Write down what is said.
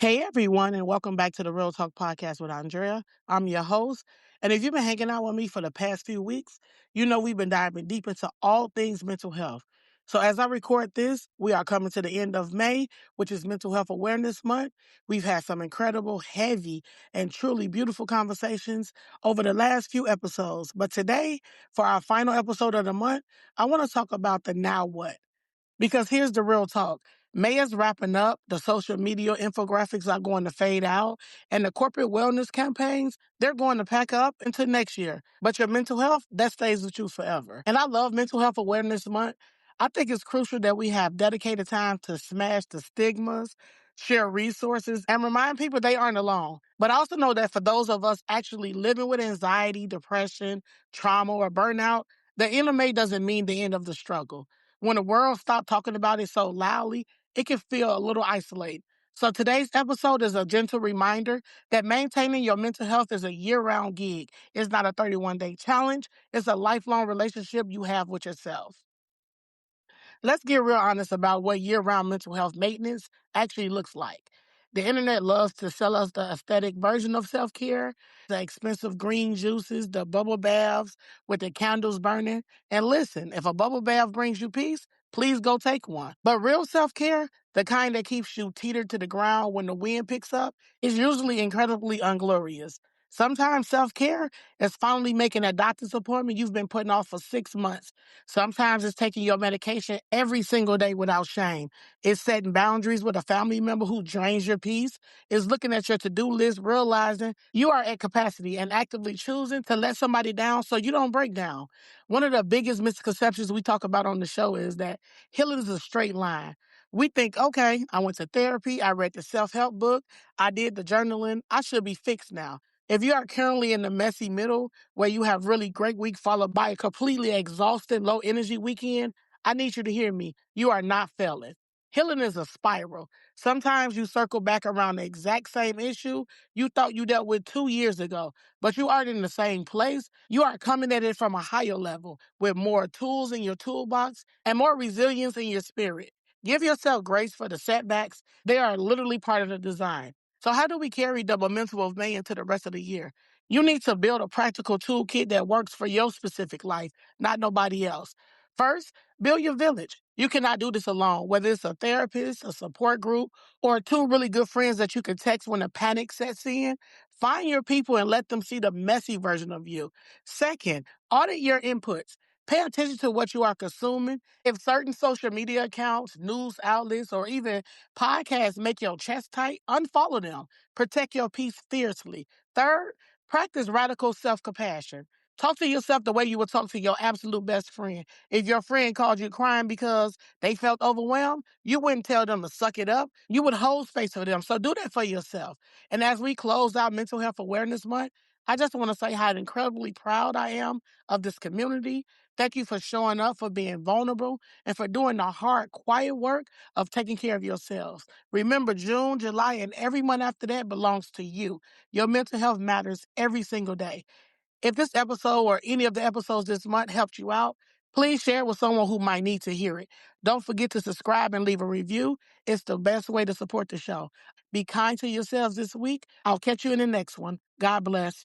Hey everyone, and welcome back to the Real Talk Podcast with Andrea. I'm your host. And if you've been hanging out with me for the past few weeks, you know we've been diving deep into all things mental health. So as I record this, we are coming to the end of May, which is Mental Health Awareness Month. We've had some incredible, heavy, and truly beautiful conversations over the last few episodes. But today, for our final episode of the month, I want to talk about the now what. Because here's the real talk. May is wrapping up, the social media infographics are going to fade out, and the corporate wellness campaigns, they're going to pack up into next year. But your mental health, that stays with you forever. And I love Mental Health Awareness Month. I think it's crucial that we have dedicated time to smash the stigmas, share resources, and remind people they aren't alone. But I also know that for those of us actually living with anxiety, depression, trauma, or burnout, the end of May doesn't mean the end of the struggle. When the world stopped talking about it so loudly, it can feel a little isolated. So today's episode is a gentle reminder that maintaining your mental health is a year-round gig. It's not a 31-day challenge. It's a lifelong relationship you have with yourself. Let's get real honest about what year-round mental health maintenance actually looks like. The internet loves to sell us the aesthetic version of self-care, the expensive green juices, the bubble baths with the candles burning. And listen, if a bubble bath brings you peace, please go take one. But real self-care, the kind that keeps you teetered to the ground when the wind picks up, is usually incredibly unglorious. Sometimes self-care is finally making a doctor's appointment you've been putting off for 6 months. Sometimes it's taking your medication every single day without shame. It's setting boundaries with a family member who drains your peace. It's looking at your to-do list, realizing you are at capacity and actively choosing to let somebody down so you don't break down. One of the biggest misconceptions we talk about on the show is that healing is a straight line. We think, okay, I went to therapy, I read the self-help book, I did the journaling, I should be fixed now. If you are currently in the messy middle where you have really great week followed by a completely exhausted, low energy weekend, I need you to hear me. You are not failing. Healing is a spiral. Sometimes you circle back around the exact same issue you thought you dealt with 2 years ago, but you aren't in the same place. You are coming at it from a higher level with more tools in your toolbox and more resilience in your spirit. Give yourself grace for the setbacks. They are literally part of the design. So how do we carry the momentum of May into the rest of the year? You need to build a practical toolkit that works for your specific life, not nobody else. First, build your village. You cannot do this alone, whether it's a therapist, a support group, or two really good friends that you can text when a panic sets in. Find your people and let them see the messy version of you. Second, audit your inputs. Pay attention to what you are consuming. If certain social media accounts, news outlets, or even podcasts make your chest tight, unfollow them. Protect your peace fiercely. Third, practice radical self-compassion. Talk to yourself the way you would talk to your absolute best friend. If your friend called you crying because they felt overwhelmed, you wouldn't tell them to suck it up. You would hold space for them. So do that for yourself. And as we close out Mental Health Awareness Month, I just want to say how incredibly proud I am of this community. Thank you for showing up, for being vulnerable, and for doing the hard, quiet work of taking care of yourselves. Remember, June, July, and every month after that belongs to you. Your mental health matters every single day. If this episode or any of the episodes this month helped you out, please share it with someone who might need to hear it. Don't forget to subscribe and leave a review. It's the best way to support the show. Be kind to yourselves this week. I'll catch you in the next one. God bless.